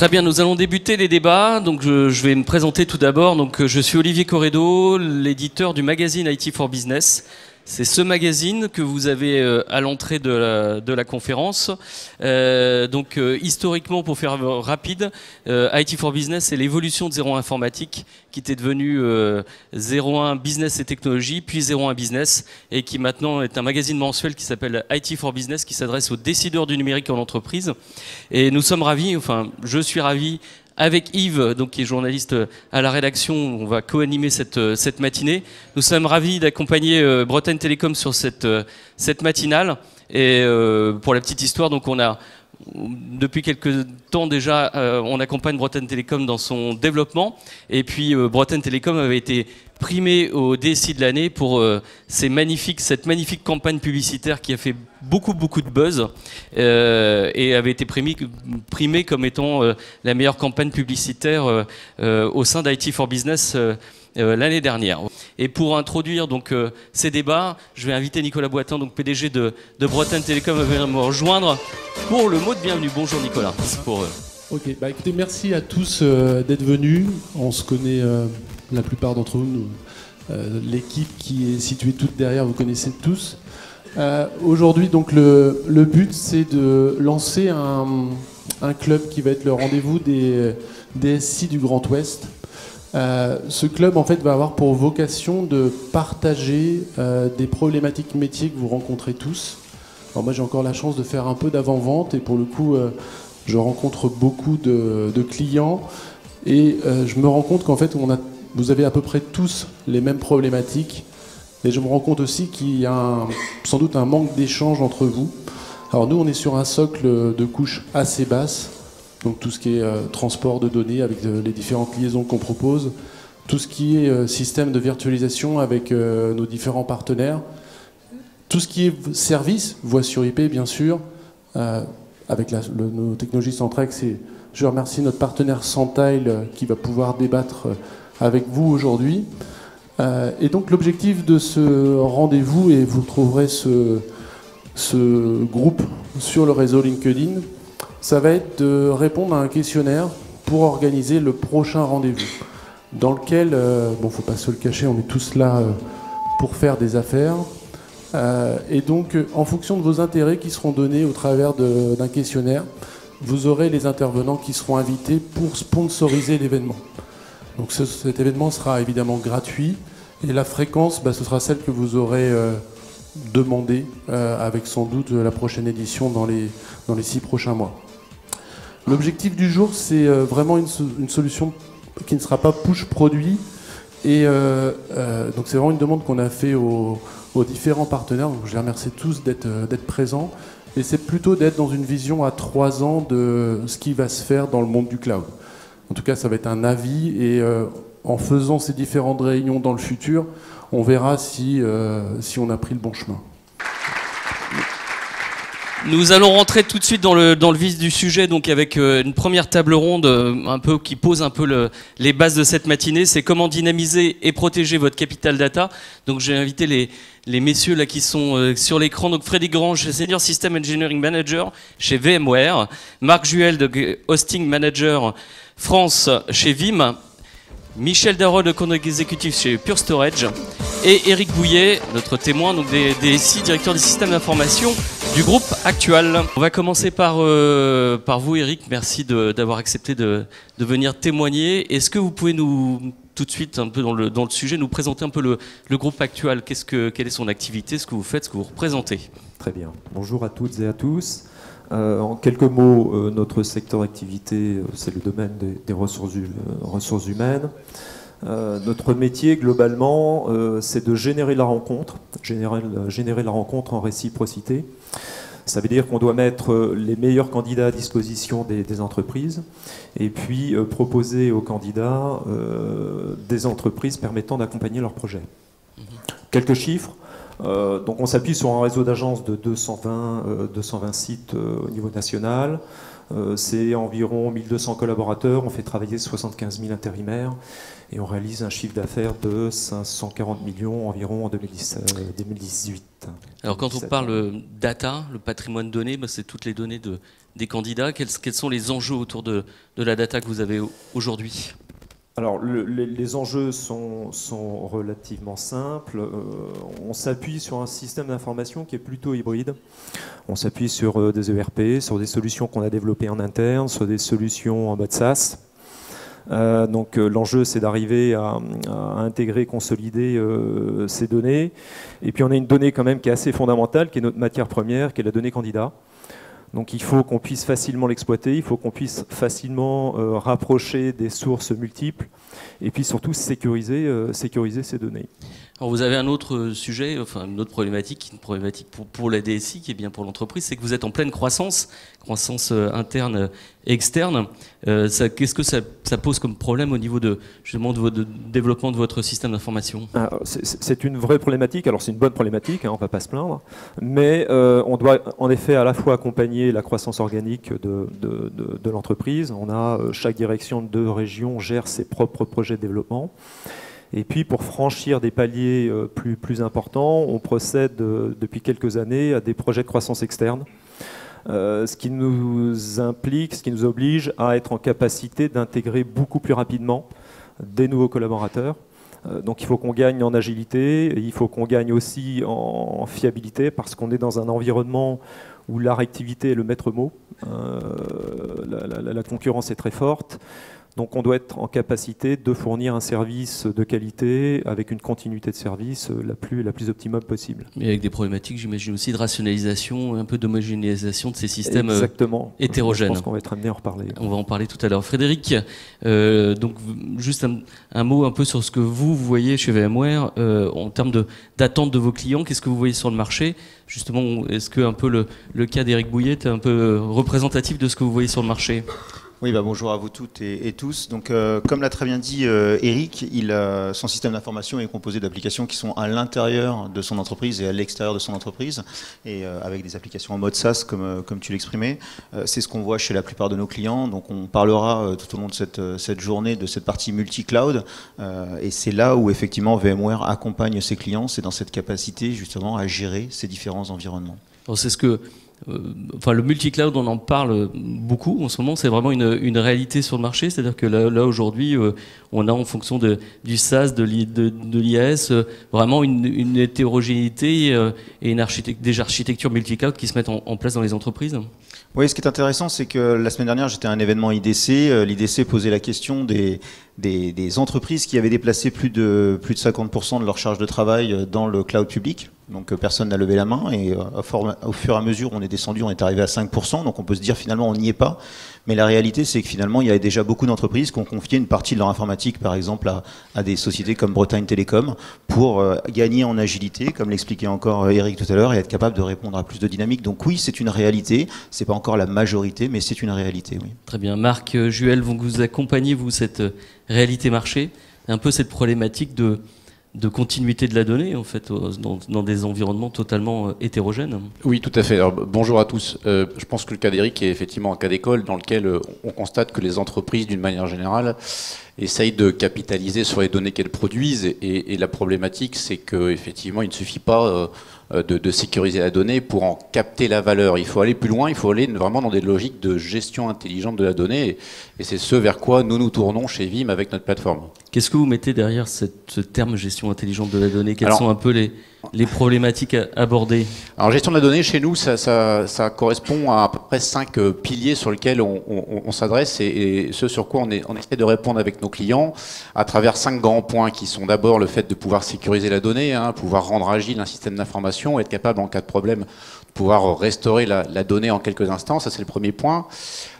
Très bien, nous allons débuter les débats. Donc, je vais me présenter tout d'abord. Donc, je suis Olivier Corredo, l'éditeur du magazine IT for Business. C'est ce magazine que vous avez à l'entrée de la conférence. Historiquement, pour faire rapide, IT for Business, c'est l'évolution de 01 Informatique qui était devenu 01 Business et Technologie, puis 01 Business, et qui maintenant est un magazine mensuel qui s'appelle IT for Business, qui s'adresse aux décideurs du numérique en entreprise. Et nous sommes ravis, enfin, je suis ravi, avec Yves, donc, qui est journaliste à la rédaction, on va co-animer cette matinée. Nous sommes ravis d'accompagner Bretagne Télécom sur cette matinale. Et pour la petite histoire, donc on a depuis quelques temps déjà, on accompagne Bretagne Télécom dans son développement. Et puis Bretagne Télécom avait été primé au DSI de l'année pour cette magnifique campagne publicitaire qui a fait beaucoup de buzz et avait été primé comme étant la meilleure campagne publicitaire au sein d'IT for Business l'année dernière. Et pour introduire donc ces débats, je vais inviter Nicolas Boitin, donc PDG de Bretagne Télécom, à venir me rejoindre pour le mot de bienvenue. Bonjour Nicolas. Ok, bah écoutez, merci à tous d'être venus. On se connaît la plupart d'entre vous. L'équipe qui est située toute derrière, vous connaissez tous. Aujourd'hui, donc le but, c'est de lancer un club qui va être le rendez-vous des DSI du Grand Ouest. Ce club, en fait, va avoir pour vocation de partager des problématiques métiers que vous rencontrez tous. Alors moi, j'ai encore la chance de faire un peu d'avant-vente et pour le coup, je rencontre beaucoup de clients et je me rends compte qu'en fait, vous avez à peu près tous les mêmes problématiques. Et je me rends compte aussi qu'il y a sans doute un manque d'échange entre vous. Alors nous, on est sur un socle de couches assez basse. Donc tout ce qui est transport de données avec les différentes liaisons qu'on propose. Tout ce qui est système de virtualisation avec nos différents partenaires. Tout ce qui est service, voix sur IP bien sûr, avec nos technologies Centrex. Et je remercie notre partenaire Sentile qui va pouvoir débattre avec vous aujourd'hui. Et donc l'objectif de ce rendez-vous, et vous trouverez ce groupe sur le réseau LinkedIn, ça va être de répondre à un questionnaire pour organiser le prochain rendez-vous, dans lequel, faut pas se le cacher, on est tous là pour faire des affaires. Et donc, en fonction de vos intérêts qui seront donnés au travers d'un questionnaire, vous aurez les intervenants qui seront invités pour sponsoriser l'événement. Donc cet événement sera évidemment gratuit et la fréquence, ce sera celle que vous aurez demandée avec sans doute la prochaine édition dans les 6 prochains mois. L'objectif du jour, c'est vraiment une solution qui ne sera pas push produit et donc c'est vraiment une demande qu'on a fait aux différents partenaires. Donc je les remercie tous d'être présents et c'est plutôt d'être dans une vision à 3 ans de ce qui va se faire dans le monde du cloud. En tout cas, ça va être un avis et en faisant ces différentes réunions dans le futur, on verra si on a pris le bon chemin. Nous allons rentrer tout de suite dans le vif du sujet, donc avec une première table ronde un peu qui pose un peu les bases de cette matinée. C'est comment dynamiser et protéger votre capital data. Donc j'ai invité les messieurs là qui sont sur l'écran. Donc Frédéric Grange, Senior System Engineering Manager chez VMware, Marc Juel, de Hosting Manager France chez Vim, Michel Darol, le compte exécutif chez Pure Storage, et Eric Bouillet, notre témoin, donc des DSI, directeur des systèmes d'information du groupe Actual. On va commencer par vous, Eric. Merci d'avoir accepté de venir témoigner. Est-ce que vous pouvez nous, tout de suite, un peu dans le sujet, nous présenter un peu le groupe Actual? Quelle est son activité, ce que vous faites, ce que vous représentez? Très bien. Bonjour à toutes et à tous. En quelques mots, notre secteur d'activité, c'est le domaine des ressources humaines. Notre métier, globalement, c'est de générer la rencontre, générer la rencontre en réciprocité. Ça veut dire qu'on doit mettre les meilleurs candidats à disposition des entreprises et puis proposer aux candidats des entreprises permettant d'accompagner leurs projets. Quelques chiffres. Donc on s'appuie sur un réseau d'agences de 220 sites au niveau national. C'est environ 1200 collaborateurs, on fait travailler 75 000 intérimaires et on réalise un chiffre d'affaires de 540 millions environ en 2018. Alors quand on parle data, le patrimoine donné, c'est toutes les données des candidats. Quels sont les enjeux autour de la data que vous avez aujourd'hui ? Alors les enjeux sont relativement simples. On s'appuie sur un système d'information qui est plutôt hybride. On s'appuie sur des ERP, sur des solutions qu'on a développées en interne, sur des solutions en mode SaaS. Donc l'enjeu, c'est d'arriver à intégrer, consolider ces données. Et puis on a une donnée quand même qui est assez fondamentale, qui est notre matière première, qui est la donnée candidat. Donc il faut qu'on puisse facilement l'exploiter, il faut qu'on puisse facilement rapprocher des sources multiples et puis surtout sécuriser ces données. Alors vous avez un autre sujet, enfin une autre problématique, une problématique pour la DSI qui est bien pour l'entreprise, c'est que vous êtes en pleine croissance interne et externe. Qu'est-ce que ça pose comme problème au niveau justement de votre développement de votre système d'information ? C'est une vraie problématique, alors c'est une bonne problématique, hein, on ne va pas se plaindre, mais on doit en effet à la fois accompagner la croissance organique de l'entreprise. On a chaque direction de région gère ses propres projets de développement. Et puis pour franchir des paliers plus importants, on procède depuis quelques années à des projets de croissance externe, ce qui nous implique, ce qui nous oblige à être en capacité d'intégrer beaucoup plus rapidement des nouveaux collaborateurs. Donc il faut qu'on gagne en agilité, il faut qu'on gagne aussi en fiabilité parce qu'on est dans un environnement où la réactivité est le maître mot. La concurrence est très forte. Donc on doit être en capacité de fournir un service de qualité avec une continuité de service la plus optimum possible. Mais avec des problématiques, j'imagine aussi de rationalisation, un peu d'homogénéisation de ces systèmes hétérogènes. Je pense qu'on va être amené à en reparler. On va en parler tout à l'heure. Frédéric, donc juste un mot un peu sur ce que vous voyez chez VMware en termes d'attente de vos clients. Qu'est-ce que vous voyez sur le marché ? Justement, est-ce que un peu le cas d'Éric Bouillet est un peu représentatif de ce que vous voyez sur le marché ? Oui, bonjour à vous toutes et tous. Donc, comme l'a très bien dit Eric, son système d'information est composé d'applications qui sont à l'intérieur de son entreprise et à l'extérieur de son entreprise, et avec des applications en mode SaaS, comme tu l'exprimais. C'est ce qu'on voit chez la plupart de nos clients. Donc, on parlera tout au long de cette journée de cette partie multi-cloud, et c'est là où effectivement VMware accompagne ses clients. C'est dans cette capacité justement à gérer ces différents environnements. Alors, c'est ce que le multi-cloud, on en parle beaucoup en ce moment, c'est vraiment une réalité sur le marché, c'est-à-dire que là aujourd'hui, on a en fonction du SaaS, de l'IaaS, vraiment une hétérogénéité et des architectures multi-cloud qui se mettent en place dans les entreprises. Oui, ce qui est intéressant, c'est que la semaine dernière, j'étais à un événement IDC. L'IDC posait la question des entreprises qui avaient déplacé plus de 50% de leur charge de travail dans le cloud public. Donc personne n'a levé la main et au fur et à mesure on est arrivé à 5%, donc on peut se dire finalement on n'y est pas. Mais la réalité c'est que finalement il y a déjà beaucoup d'entreprises qui ont confié une partie de leur informatique par exemple à des sociétés comme Bretagne Télécom pour gagner en agilité, comme l'expliquait encore Eric tout à l'heure, et être capable de répondre à plus de dynamique. Donc oui, c'est une réalité, c'est pas encore la majorité, mais c'est une réalité, oui. Très bien. Marc Juel, vous accompagnez cette réalité marché, un peu cette problématique de continuité de la donnée, en fait, dans des environnements totalement hétérogènes. Oui, tout à fait. Alors, bonjour à tous. Je pense que le cas d'Eric est effectivement un cas d'école dans lequel on constate que les entreprises, d'une manière générale, essayent de capitaliser sur les données qu'elles produisent. Et la problématique, c'est qu'effectivement, il ne suffit pas de sécuriser la donnée pour en capter la valeur. Il faut aller plus loin, il faut aller vraiment dans des logiques de gestion intelligente de la donnée. Et c'est ce vers quoi nous tournons chez Vim avec notre plateforme. Qu'est-ce que vous mettez derrière ce terme gestion intelligente de la donnée ? Quelles sont un peu les problématiques abordées ? Alors, gestion de la donnée, chez nous, ça correspond à peu près 5 piliers sur lesquels on s'adresse et ce sur quoi on essaie de répondre avec nos clients à travers 5 grands points qui sont d'abord le fait de pouvoir sécuriser la donnée, pouvoir rendre agile un système d'information, être capable en cas de problème de pouvoir restaurer la donnée en quelques instants. Ça, c'est le premier point.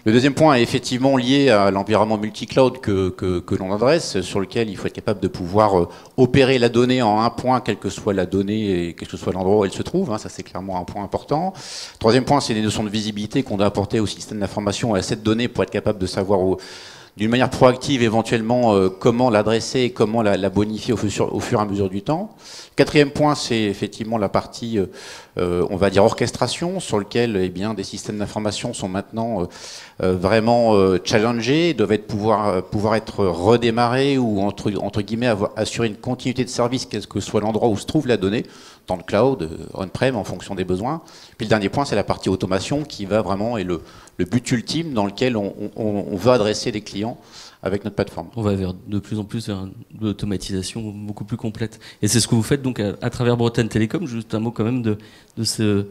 Le deuxième point est effectivement lié à l'environnement multi-cloud que l'on adresse, sur lequel il faut être capable de pouvoir opérer la donnée en un point, quelle que soit la donnée et quel que soit l'endroit où elle se trouve. Ça, c'est clairement un point important. Troisième point, c'est les notions de visibilité qu'on doit apporter au système d'information et à cette donnée pour être capable de savoir d'une manière proactive éventuellement comment l'adresser et comment la bonifier au fur et à mesure du temps. Quatrième point, c'est effectivement la partie, on va dire, orchestration, sur lequel eh bien, des systèmes d'information sont maintenant vraiment challengés, doivent pouvoir être redémarrés ou entre guillemets assurer une continuité de service, quel que soit l'endroit où se trouve la donnée, dans le cloud, on-prem, en fonction des besoins. Puis le dernier point, c'est la partie automation qui va vraiment, et le but ultime dans lequel on veut adresser les clients avec notre plateforme. On va de plus en plus vers une automatisation beaucoup plus complète. Et c'est ce que vous faites donc à travers Bretagne Télécom. Juste un mot quand même de ce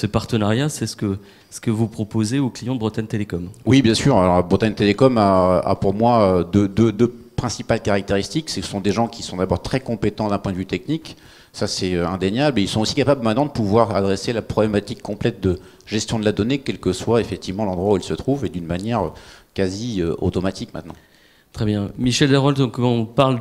partenariat, c'est ce que vous proposez aux clients de Bretagne Télécom. Oui, bien sûr. Alors, Bretagne Télécom a pour moi deux principales caractéristiques. Ce sont des gens qui sont d'abord très compétents d'un point de vue technique. Ça, c'est indéniable. Et ils sont aussi capables maintenant de pouvoir adresser la problématique complète de gestion de la donnée, quel que soit effectivement l'endroit où elle se trouve, et d'une manière quasi automatique maintenant. Très bien. Michel Desrolles, donc on parle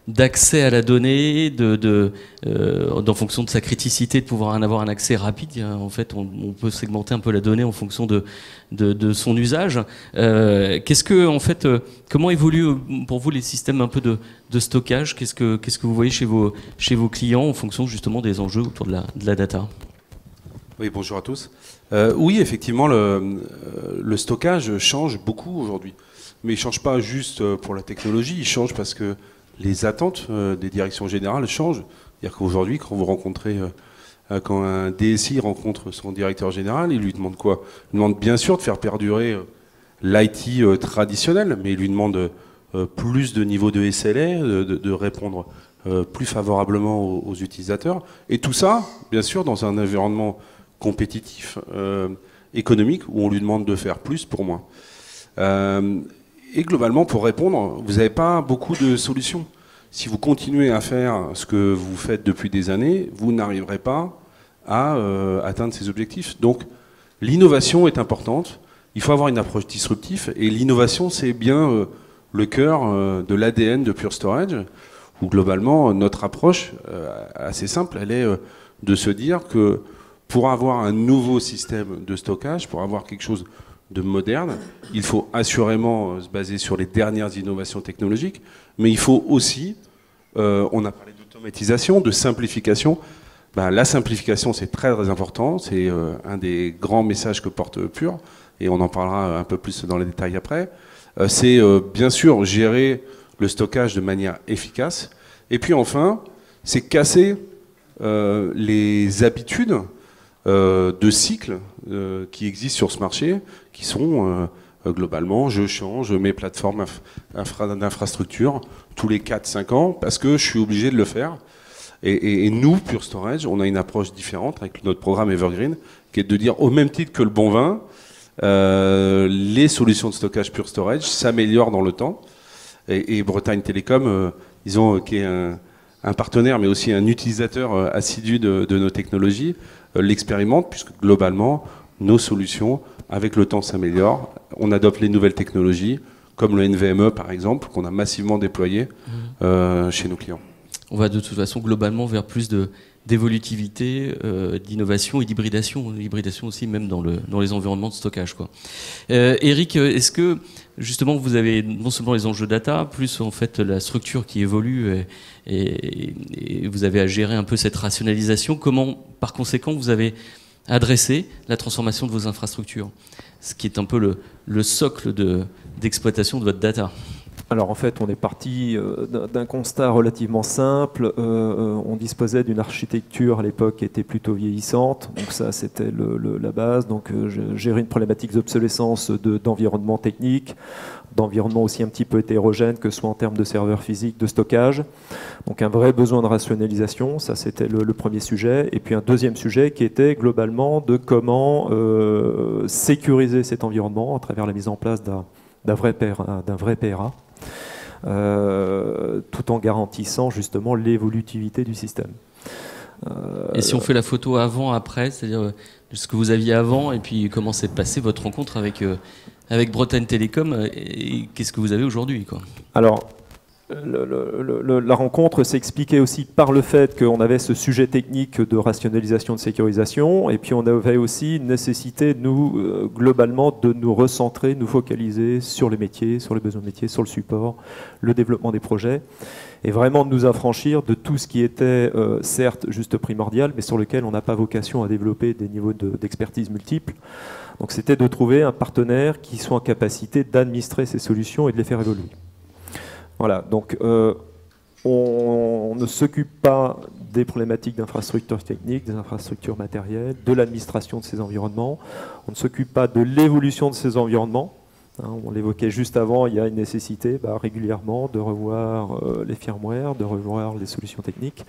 d'accès à la donnée, en fonction de sa criticité, de pouvoir en avoir un accès rapide. En fait, on peut segmenter un peu la donnée en fonction de son usage. Comment évoluent pour vous les systèmes un peu de stockage? Qu'est-ce que vous voyez chez vos clients en fonction justement des enjeux autour de la data? Oui, bonjour à tous. Oui, effectivement, le stockage change beaucoup aujourd'hui. Mais il ne change pas juste pour la technologie, il change parce que les attentes des directions générales changent. C'est-à-dire qu'aujourd'hui, quand un DSI rencontre son directeur général, il lui demande quoi? Il lui demande bien sûr de faire perdurer l'IT traditionnel, mais il lui demande plus de niveau de SLA, de répondre plus favorablement aux utilisateurs. Et tout ça, bien sûr, dans un environnement compétitif, économique, où on lui demande de faire plus pour moins. Et globalement, pour répondre, vous n'avez pas beaucoup de solutions. Si vous continuez à faire ce que vous faites depuis des années, vous n'arriverez pas à atteindre ces objectifs. Donc, l'innovation est importante. Il faut avoir une approche disruptive. Et l'innovation, c'est bien le cœur de l'ADN de Pure Storage, où globalement, notre approche, assez simple, elle est de se dire que pour avoir un nouveau système de stockage, pour avoir quelque chose de moderne, il faut assurément se baser sur les dernières innovations technologiques, mais il faut aussi, on a parlé d'automatisation, de simplification. La simplification, c'est très très important, c'est un des grands messages que porte Pure, et on en parlera un peu plus dans les détails après. C'est bien sûr gérer le stockage de manière efficace, et puis enfin, c'est casser les habitudes de cycles qui existent sur ce marché, qui sont globalement, je change mes plateformes d'infrastructure tous les 4-5 ans parce que je suis obligé de le faire. Et nous, Pure Storage, on a une approche différente avec notre programme Evergreen, qui est de dire, au même titre que le bon vin, les solutions de stockage Pure Storage s'améliorent dans le temps. Et Bretagne Télécom, qui est un partenaire, mais aussi un utilisateur assidu de nos technologies, l'expérimente, puisque globalement, nos solutions, avec le temps, s'améliorent. On adopte les nouvelles technologies, comme le NVMe, par exemple, qu'on a massivement déployé chez nos clients. On va de toute façon globalement vers plus d'évolutivité, d'innovation et d'hybridation. L'hybridation aussi, même dans les environnements de stockage, quoi. Eric, est-ce que justement vous avez non seulement les enjeux data, plus en fait la structure qui évolue et vous avez à gérer un peu cette rationalisation. Comment, par conséquent, vous avez adressé la transformation de vos infrastructures, ce qui est un peu le socle d'exploitation de votre data? Alors en fait, on est parti d'un constat relativement simple. On disposait d'une architecture à l'époque qui était plutôt vieillissante. Donc ça, c'était la base. Donc gérer une problématique d'obsolescence d'environnement technique, d'environnement aussi un petit peu hétérogène, que ce soit en termes de serveurs physiques, de stockage. Donc un vrai besoin de rationalisation, ça c'était le premier sujet. Et puis un deuxième sujet qui était globalement de comment sécuriser cet environnement à travers la mise en place d'un vrai PRA. Tout en garantissant justement l'évolutivité du système. Et si on fait la photo avant-après, c'est-à-dire ce que vous aviez avant et puis comment s'est passée votre rencontre avec Bretagne Télécom et qu'est-ce que vous avez aujourd'hui, quoi? Alors, la rencontre s'expliquait aussi par le fait qu'on avait ce sujet technique de rationalisation, de sécurisation, et puis on avait aussi une nécessité, nous, globalement, de nous recentrer, nous focaliser sur les métiers, sur les besoins de métiers, sur le support, le développement des projets, et vraiment de nous affranchir de tout ce qui était, certes, juste primordial, mais sur lequel on n'a pas vocation à développer des niveaux d'expertise multiples. Donc c'était de trouver un partenaire qui soit en capacité d'administrer ces solutions et de les faire évoluer. Voilà, donc on ne s'occupe pas des problématiques d'infrastructures techniques, des infrastructures matérielles, de l'administration de ces environnements. On ne s'occupe pas de l'évolution de ces environnements. On l'évoquait juste avant, il y a une nécessité régulièrement de revoir les firmware, de revoir les solutions techniques.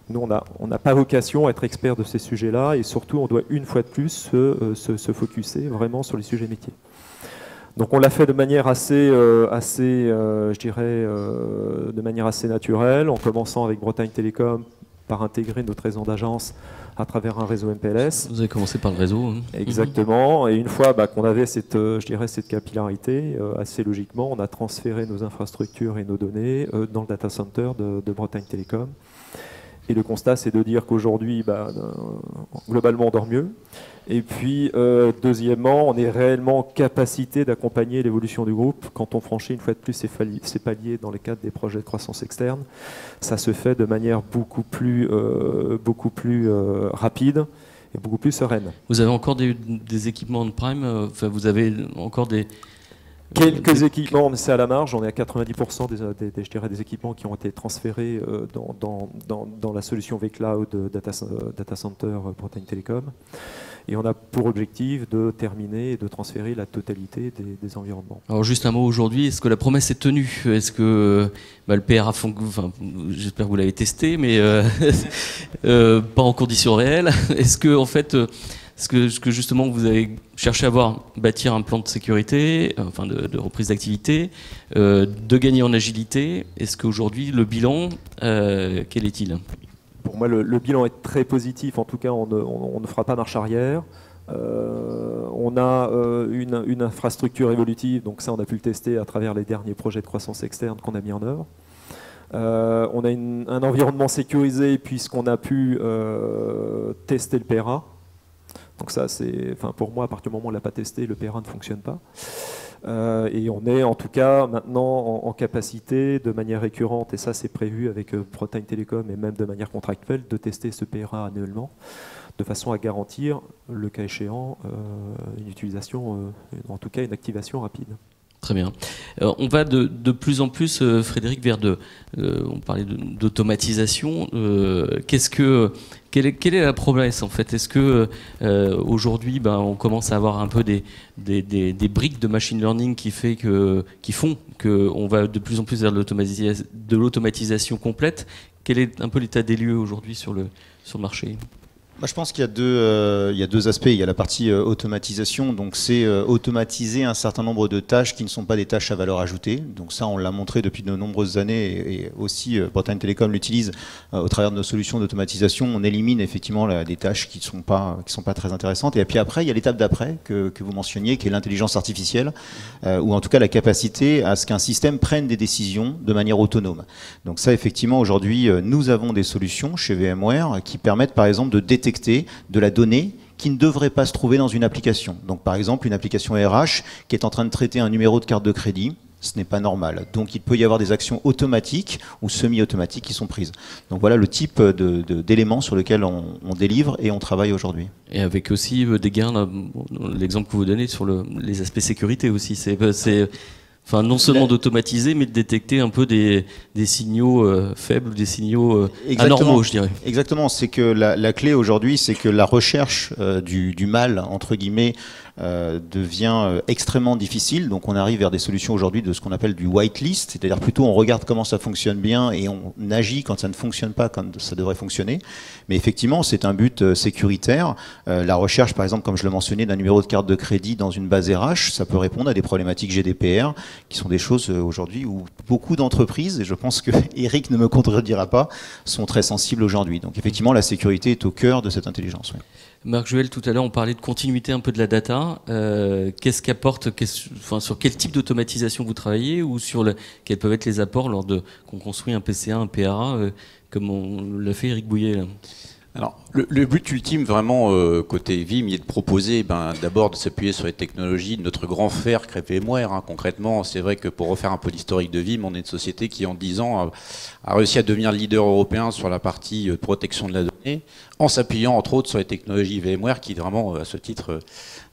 Nous, on n'a pas vocation à être expert de ces sujets-là, et surtout, on doit une fois de plus se focuser vraiment sur les sujets métiers. Donc on l'a fait de manière je dirais, de manière assez naturelle, en commençant avec Bretagne Télécom par intégrer notre réseau d'agence à travers un réseau MPLS. Vous avez commencé par le réseau. Hein. Exactement. Et une fois qu'on avait cette capillarité, assez logiquement, on a transféré nos infrastructures et nos données dans le data center de Bretagne Télécom. Et le constat, c'est de dire qu'aujourd'hui, globalement, on dort mieux. Et puis, deuxièmement, on est réellement en capacité d'accompagner l'évolution du groupe quand on franchit une fois de plus ces paliers dans le cadre des projets de croissance externe. Ça se fait de manière beaucoup plus rapide et beaucoup plus sereine. Vous avez encore des équipements on-prime, vous avez encore des... Quelques équipements, mais c'est à la marge. On est à 90% des équipements qui ont été transférés dans la solution vCloud Data Center Bretagne Télécom. Et on a pour objectif de terminer et de transférer la totalité des environnements. Alors juste un mot aujourd'hui, est-ce que la promesse est tenue? Est-ce que le PRA, j'espère que vous l'avez testé, mais pas en conditions réelles. Est-ce que en fait, est-ce que justement vous avez cherché à bâtir un plan de sécurité, de reprise d'activité, de gagner en agilité? Est-ce qu'aujourd'hui le bilan, quel est-il? Pour moi, le bilan est très positif. En tout cas, on ne fera pas marche arrière. On a une infrastructure évolutive, donc ça, on a pu le tester à travers les derniers projets de croissance externe qu'on a mis en œuvre. On a un environnement sécurisé puisqu'on a pu tester le PRA. Donc ça, pour moi, à partir du moment où on ne l'a pas testé, le PRA ne fonctionne pas. Et on est en tout cas maintenant en capacité de manière récurrente, et ça c'est prévu avec Bretagne Télécom et même de manière contractuelle, de tester ce PRA annuellement de façon à garantir, le cas échéant, une utilisation, en tout cas une activation rapide. Très bien. On va de plus en plus, Frédéric, vers on parlait d'automatisation. Quelle est la promesse en fait? Est-ce que aujourd'hui, on commence à avoir un peu des briques de machine learning qui font qu'on va de plus en plus vers de l'automatisation complète? Quel est un peu l'état des lieux aujourd'hui sur le marché? Je pense qu'il y a deux aspects. Il y a la partie automatisation, donc c'est automatiser un certain nombre de tâches qui ne sont pas des tâches à valeur ajoutée. Donc ça, on l'a montré depuis de nombreuses années, et aussi Bretagne Télécom l'utilise au travers de nos solutions d'automatisation. On élimine effectivement des tâches qui sont pas très intéressantes. Et puis après, il y a l'étape d'après que vous mentionniez, qui est l'intelligence artificielle, ou en tout cas la capacité à ce qu'un système prenne des décisions de manière autonome. Donc ça, effectivement, aujourd'hui, nous avons des solutions chez VMware qui permettent, par exemple, de détecter de la donnée qui ne devrait pas se trouver dans une application. Donc par exemple, une application RH qui est en train de traiter un numéro de carte de crédit, ce n'est pas normal. Donc il peut y avoir des actions automatiques ou semi-automatiques qui sont prises. Donc voilà le type d'éléments sur lesquels on délivre et on travaille aujourd'hui. Et avec aussi des gains, l'exemple que vous donnez sur les aspects sécurité aussi, non seulement d'automatiser, mais de détecter un peu des signaux faibles, des signaux anormaux, je dirais. Exactement, c'est que la clé aujourd'hui, c'est que la recherche du mal, entre guillemets, devient extrêmement difficile. Donc on arrive vers des solutions aujourd'hui de ce qu'on appelle du whitelist, c'est-à-dire plutôt on regarde comment ça fonctionne bien et on agit quand ça ne fonctionne pas, quand ça devrait fonctionner. Mais effectivement, c'est un but sécuritaire. La recherche, par exemple, comme je le mentionnais, d'un numéro de carte de crédit dans une base RH, ça peut répondre à des problématiques GDPR. qui sont des choses aujourd'hui où beaucoup d'entreprises, et je pense que Eric ne me contredira pas, sont très sensibles aujourd'hui. Donc effectivement, la sécurité est au cœur de cette intelligence. Oui. Marc Juel, tout à l'heure, on parlait de continuité un peu de la data. Qu'est-ce qu'apporte, sur quel type d'automatisation vous travaillez, ou quels peuvent être les apports lors de qu'on construit un PCA, un PRA, comme on l'a fait Eric Bouillet là. Alors, le but ultime, vraiment, côté Vim, il est de proposer, d'abord de s'appuyer sur les technologies de notre grand frère qu'est VMware. Hein. Concrètement, c'est vrai que pour refaire un peu l'historique de Vim, on est une société qui, en 10 ans, a réussi à devenir leader européen sur la partie protection de la donnée, en s'appuyant, entre autres, sur les technologies VMware, qui est vraiment, à ce titre,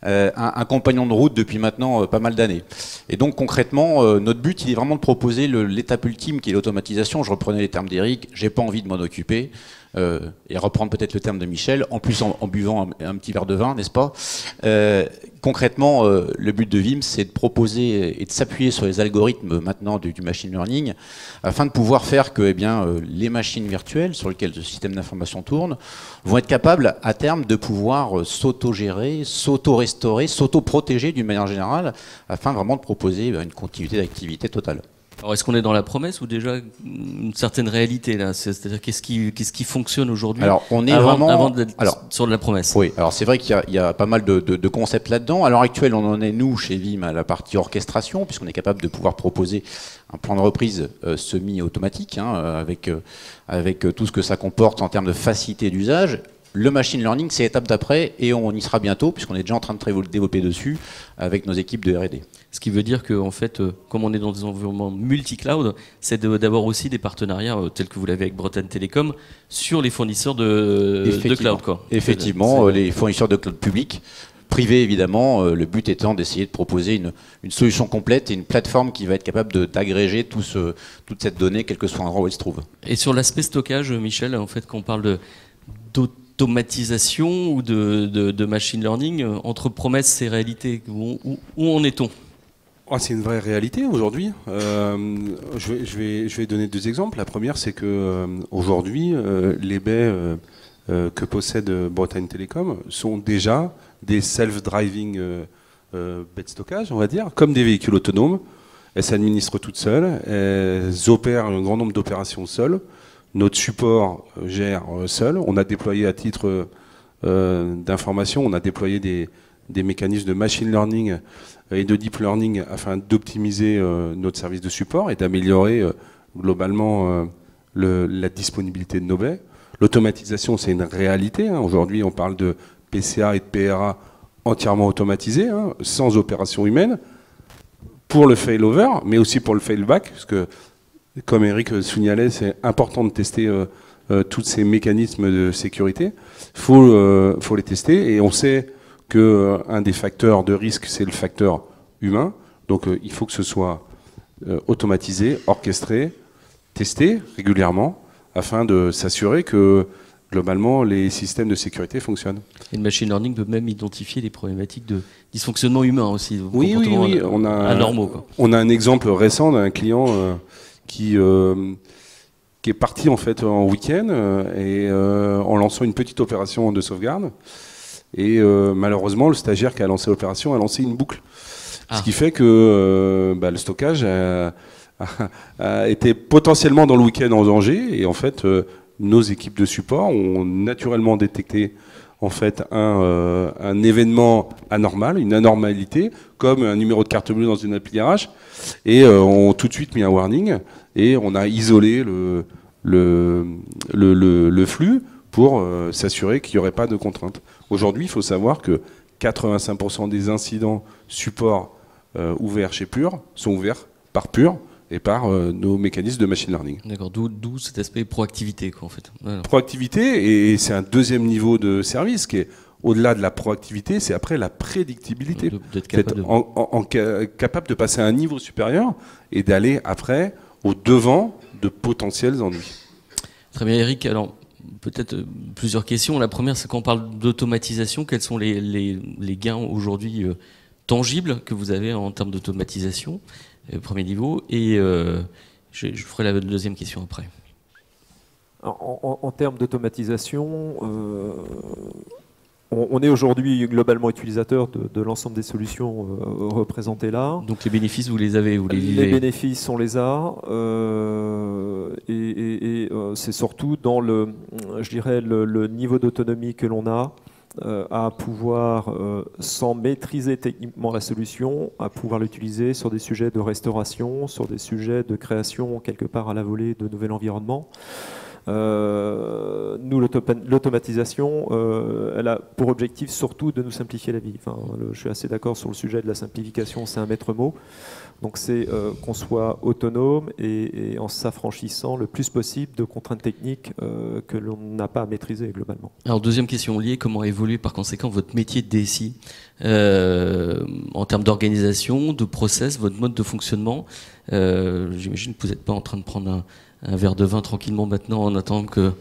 un compagnon de route depuis maintenant pas mal d'années. Et donc, concrètement, notre but, il est vraiment de proposer l'étape ultime, qui est l'automatisation. Je reprenais les termes d'Eric, j'ai pas envie de m'en occuper. Et reprendre peut-être le terme de Michel, en plus en buvant un petit verre de vin, n'est-ce pas? Concrètement, le but de Vim, c'est de proposer et de s'appuyer sur les algorithmes maintenant du machine learning, afin de pouvoir faire que les machines virtuelles sur lesquelles le système d'information tourne vont être capables à terme de pouvoir s'auto-gérer, s'auto-restaurer, s'auto-protéger d'une manière générale, afin vraiment de proposer une continuité d'activité totale. Alors, est-ce qu'on est dans la promesse ou déjà une certaine réalité là? C'est-à-dire qu'est-ce qui fonctionne aujourd'hui? Alors, on est avant d'être sur de la promesse. Oui, alors c'est vrai qu'il y a pas mal de concepts là-dedans. À l'heure actuelle, on en est, nous, chez Vim, à la partie orchestration, puisqu'on est capable de pouvoir proposer un plan de reprise semi-automatique, avec tout ce que ça comporte en termes de facilité d'usage. Le machine learning, c'est l'étape d'après, et on y sera bientôt, puisqu'on est déjà en train de développer dessus avec nos équipes de R&D. Ce qui veut dire qu'en fait, comme on est dans des environnements multi-cloud, c'est d'avoir aussi des partenariats tels que vous l'avez avec Bretagne Télécom sur les fournisseurs de cloud. Quoi. Effectivement, les fournisseurs de cloud public, privés évidemment, le but étant d'essayer de proposer une solution complète et une plateforme qui va être capable d'agréger toute cette donnée, quel que soit l'endroit où elle se trouve. Et sur l'aspect stockage, Michel, en fait, quand on parle d'automatisation ou de machine learning, entre promesses et réalité, où en est-on? C'est une vraie réalité aujourd'hui. Je vais donner 2 exemples. La première, c'est que aujourd'hui, les baies que possède Bretagne Télécom sont déjà des self-driving baies de stockage, on va dire, comme des véhicules autonomes. Elles s'administrent toutes seules, elles opèrent un grand nombre d'opérations seules. Notre support gère seul. On a déployé, à titre d'information, on a déployé des mécanismes de machine learning et de deep learning afin d'optimiser notre service de support et d'améliorer globalement la disponibilité de nos baies. L'automatisation, c'est une réalité. Aujourd'hui, on parle de PCA et de PRA entièrement automatisés, sans opération humaine, pour le failover, mais aussi pour le failback, parce que, comme Eric signalait, c'est important de tester tous ces mécanismes de sécurité. Faut les tester, et on sait qu'un des facteurs de risque, c'est le facteur humain. Donc il faut que ce soit automatisé, orchestré, testé régulièrement, afin de s'assurer que globalement les systèmes de sécurité fonctionnent. Et le machine learning peut même identifier les problématiques de dysfonctionnement humain aussi. Oui. On a un exemple récent d'un client qui est parti en fait en week-end en lançant une petite opération de sauvegarde. Et malheureusement, le stagiaire qui a lancé l'opération a lancé une boucle. Ce qui fait que le stockage a été potentiellement dans le week-end en danger. Et en fait, nos équipes de support ont naturellement détecté en fait un événement anormal, une anormalité, comme un numéro de carte bleue dans une appli RH, et ont tout de suite mis un warning, et on a isolé le flux pour s'assurer qu'il n'y aurait pas de contraintes. Aujourd'hui, il faut savoir que 85% des incidents support ouverts chez Pure sont ouverts par Pure et par nos mécanismes de machine learning. D'accord, d'où cet aspect proactivité, quoi, en fait. Voilà. Proactivité, et c'est un deuxième niveau de service qui est au-delà de la proactivité, c'est après la prédictibilité. D'être capable capable de passer à un niveau supérieur et d'aller après au devant de potentiels ennuis. Très bien, Eric. Alors, peut-être plusieurs questions. La première, c'est quand on parle d'automatisation, quels sont les gains aujourd'hui tangibles que vous avez en termes d'automatisation, premier niveau, et je ferai la deuxième question après. En termes d'automatisation, on est aujourd'hui globalement utilisateur de l'ensemble des solutions représentées là. Donc les bénéfices, vous les avez, vous les vivez? Les bénéfices, on les a. C'est surtout dans je dirais, le niveau d'autonomie que l'on a à pouvoir, sans maîtriser techniquement la solution, à pouvoir l'utiliser sur des sujets de restauration, sur des sujets de création quelque part à la volée de nouvel environnement. Nous, l'automatisation, elle a pour objectif surtout de nous simplifier la vie. Enfin, je suis assez d'accord sur le sujet de la simplification, c'est un maître mot. Donc c'est qu'on soit autonome et en s'affranchissant le plus possible de contraintes techniques que l'on n'a pas à maîtriser globalement. Alors deuxième question liée, comment évolue par conséquent votre métier de DSI en termes d'organisation, de process, votre mode de fonctionnement? J'imagine que vous n'êtes pas en train de prendre un verre de vin tranquillement maintenant en attendant que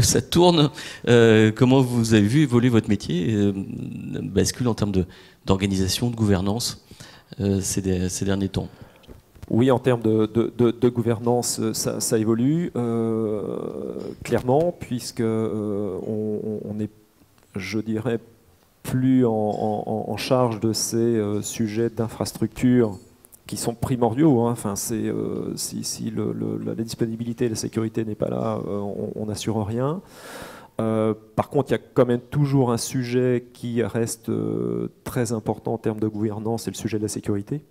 ça tourne. Comment vous avez vu évoluer votre métier bascule en termes d'organisation, de gouvernance ces derniers temps? Oui, en termes de gouvernance, ça évolue clairement, puisque on est, je dirais, plus en charge de ces sujets d'infrastructure qui sont primordiaux. Hein. Enfin, si la disponibilité et la sécurité n'est pas là, on n'assure rien. Par contre, il y a quand même toujours un sujet qui reste très important en termes de gouvernance, c'est le sujet de la sécurité.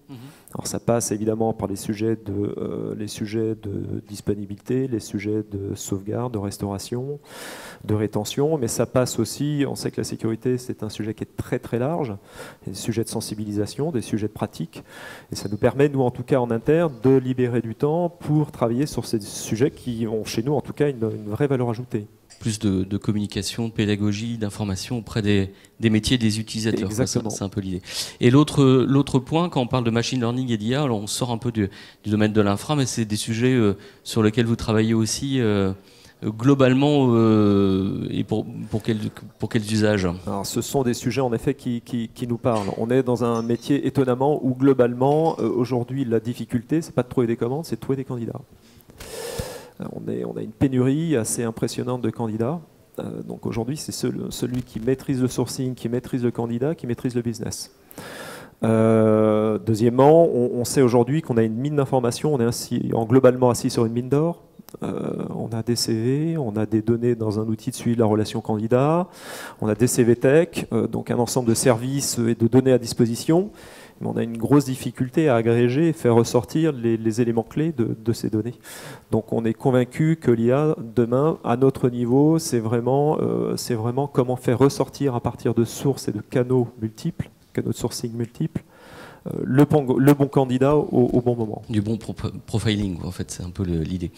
Alors ça passe évidemment par les sujets de disponibilité, les sujets de sauvegarde, de restauration, de rétention, mais ça passe aussi, on sait que la sécurité c'est un sujet qui est très très large, des sujets de sensibilisation, des sujets de pratique, et ça nous permet, nous en tout cas en interne, de libérer du temps pour travailler sur ces sujets qui ont chez nous en tout cas une vraie valeur ajoutée. Plus de communication, de pédagogie, d'information auprès des métiers des utilisateurs. Exactement. C'est un peu l'idée. Et l'autre point, quand on parle de machine learning et d'IA, alors on sort un peu du domaine de l'infra, mais c'est des sujets sur lesquels vous travaillez aussi globalement et pour quels usages? Alors, ce sont des sujets en effet qui nous parlent. On est dans un métier étonnamment où globalement, aujourd'hui, la difficulté, c'est pas de trouver des commandes, c'est de trouver des candidats. On a une pénurie assez impressionnante de candidats. Donc aujourd'hui, c'est celui qui maîtrise le sourcing, qui maîtrise le candidat, qui maîtrise le business. Deuxièmement, on sait aujourd'hui qu'on a une mine d'informations, on est globalement assis sur une mine d'or. On a des CV, on a des données dans un outil de suivi de la relation candidat, on a des CV Tech, donc un ensemble de services et de données à disposition. Mais on a une grosse difficulté à agréger et faire ressortir les éléments clés de ces données. Donc on est convaincu que l'IA, demain, à notre niveau, c'est vraiment comment faire ressortir à partir de sources et de canaux multiples, canaux de sourcing multiples, le bon candidat au bon moment. Du bon profiling, en fait, c'est un peu l'idée.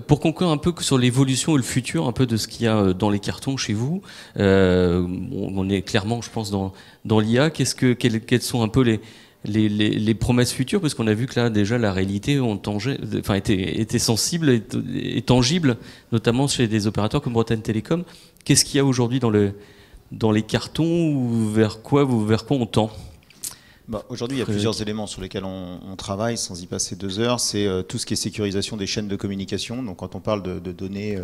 Pour conclure un peu sur l'évolution et le futur un peu de ce qu'il y a dans les cartons chez vous, on est clairement, je pense, dans l'IA. Quelles sont un peu les promesses futures, parce qu'on a vu que là déjà la réalité était sensible et tangible, notamment chez des opérateurs comme Bretagne Télécom. Qu'est-ce qu'il y a aujourd'hui dans les cartons, ou vers quoi on tend? Aujourd'hui, il y a plusieurs éléments sur lesquels on travaille, sans y passer 2 heures. C'est tout ce qui est sécurisation des chaînes de communication. Donc, quand on parle de données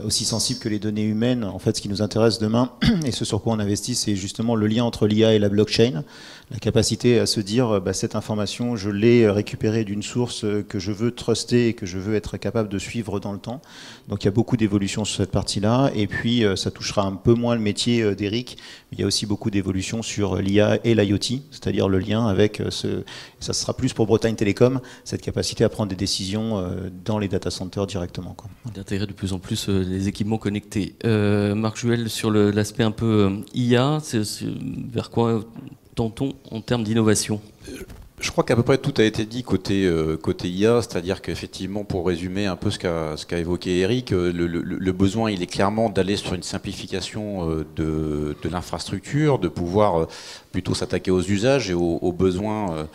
aussi sensibles que les données humaines, en fait, ce qui nous intéresse demain, et ce sur quoi on investit, c'est justement le lien entre l'IA et la blockchain. La capacité à se dire, cette information, je l'ai récupérée d'une source que je veux truster et que je veux être capable de suivre dans le temps. Donc, il y a beaucoup d'évolutions sur cette partie-là. Et puis, ça touchera un peu moins le métier d'Eric. Il y a aussi beaucoup d'évolutions sur l'IA et l'IoT, c'est-à-dire le lien avec ça sera plus pour Bretagne Télécom, cette capacité à prendre des décisions dans les data centers directement. D'intégrer de plus en plus les équipements connectés. Marc Juel, sur l'aspect un peu IA, vers quoi tend-on en termes d'innovation? Je crois qu'à peu près tout a été dit côté IA, c'est-à-dire qu'effectivement, pour résumer un peu ce qu'a évoqué Eric, le besoin, il est clairement d'aller sur une simplification de l'infrastructure, de pouvoir plutôt s'attaquer aux usages et aux besoins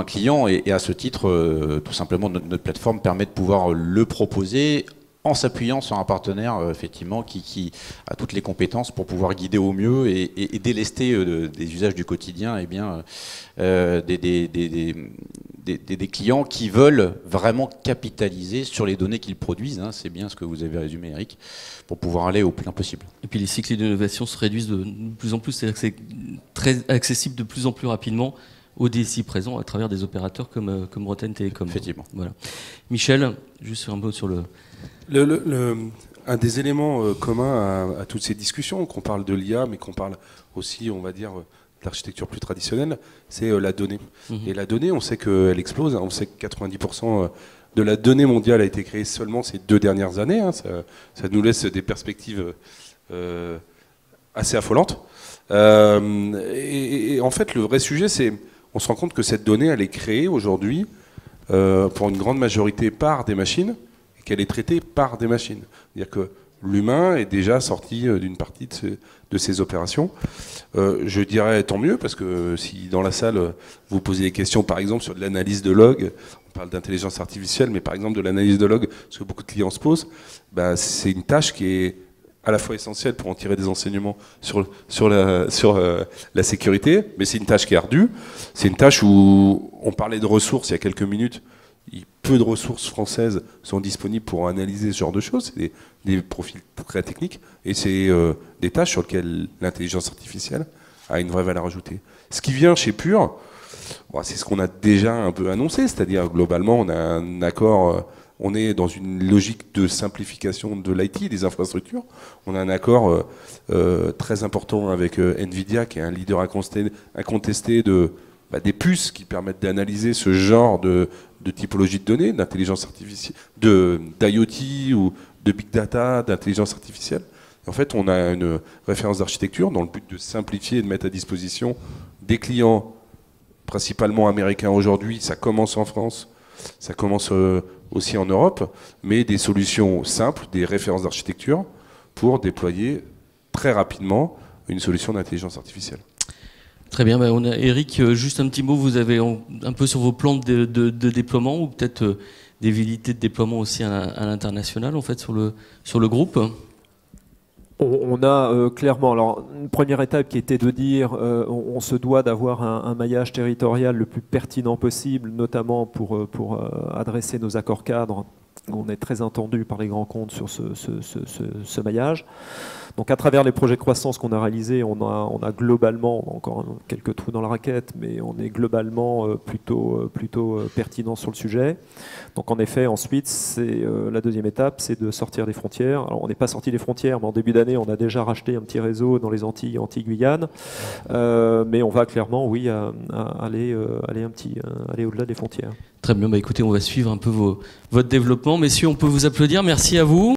clients. Et à ce titre, tout simplement, notre plateforme permet de pouvoir le proposer en s'appuyant sur un partenaire effectivement qui a toutes les compétences pour pouvoir guider au mieux et délester des usages du quotidien des clients qui veulent vraiment capitaliser sur les données qu'ils produisent. Hein, c'est bien ce que vous avez résumé, Eric, pour pouvoir aller au plus loin possible. Et puis les cycles d'innovation se réduisent de plus en plus, c'est-à-dire que c'est très accessible de plus en plus rapidement aux DSI présents à travers des opérateurs comme Bretagne Télécom. Effectivement. Voilà. Michel, juste un mot sur le... Un des éléments communs à toutes ces discussions, qu'on parle de l'IA, mais qu'on parle aussi, on va dire, de l'architecture plus traditionnelle, c'est la donnée. Et la donnée, on sait qu'elle explose. On sait que 90% de la donnée mondiale a été créée seulement ces 2 dernières années. Hein. Ça nous laisse des perspectives assez affolantes. Et en fait, le vrai sujet, c'est on se rend compte que cette donnée, elle est créée aujourd'hui pour une grande majorité par des machines et qu'elle est traitée par des machines. C'est-à-dire que l'humain est déjà sorti d'une partie de ces opérations. Je dirais tant mieux, parce que si dans la salle, vous posez des questions, par exemple, sur de l'analyse de log, on parle d'intelligence artificielle, mais par exemple de l'analyse de log, ce que beaucoup de clients se posent, bah, c'est une tâche qui est à la fois essentielle pour en tirer des enseignements sur la sécurité, mais c'est une tâche qui est ardue. C'est une tâche où on parlait de ressources il y a quelques minutes. Peu de ressources françaises sont disponibles pour analyser ce genre de choses. C'est des profils très techniques et c'est des tâches sur lesquelles l'intelligence artificielle a une vraie valeur ajoutée. Ce qui vient chez Pure, c'est ce qu'on a déjà un peu annoncé, c'est-à-dire globalement on a un accord, on est dans une logique de simplification de l'IT, des infrastructures. On a un accord très important avec Nvidia, qui est un leader incontesté des puces qui permettent d'analyser ce genre de typologie de données, d'intelligence artificielle, d'IoT ou de big data, d'intelligence artificielle. Et en fait, on a une référence d'architecture dans le but de simplifier et de mettre à disposition des clients principalement américains aujourd'hui. Ça commence en France, ça commence aussi en Europe, mais des solutions simples, des références d'architecture pour déployer très rapidement une solution d'intelligence artificielle. Très bien, on a Eric, juste un petit mot, vous avez un peu sur vos plans de déploiement ou peut-être des velléités de déploiement aussi à l'international en fait sur le groupe? On a clairement, alors une première étape qui était de dire on se doit d'avoir un maillage territorial le plus pertinent possible, notamment pour adresser nos accords cadres. On est très entendu par les grands comptes sur ce maillage. Donc à travers les projets de croissance qu'on a réalisés, on a globalement, encore quelques trous dans la raquette, mais on est globalement plutôt pertinent sur le sujet. Donc en effet, ensuite, c'est la deuxième étape, c'est de sortir des frontières. Alors on n'est pas sorti des frontières, mais en début d'année, on a déjà racheté un petit réseau dans les Antilles, Antilles-Guyane. Mais on va clairement, oui, aller au-delà des frontières. Très bien, écoutez, on va suivre un peu votre développement. Messieurs, on peut vous applaudir. Merci à vous.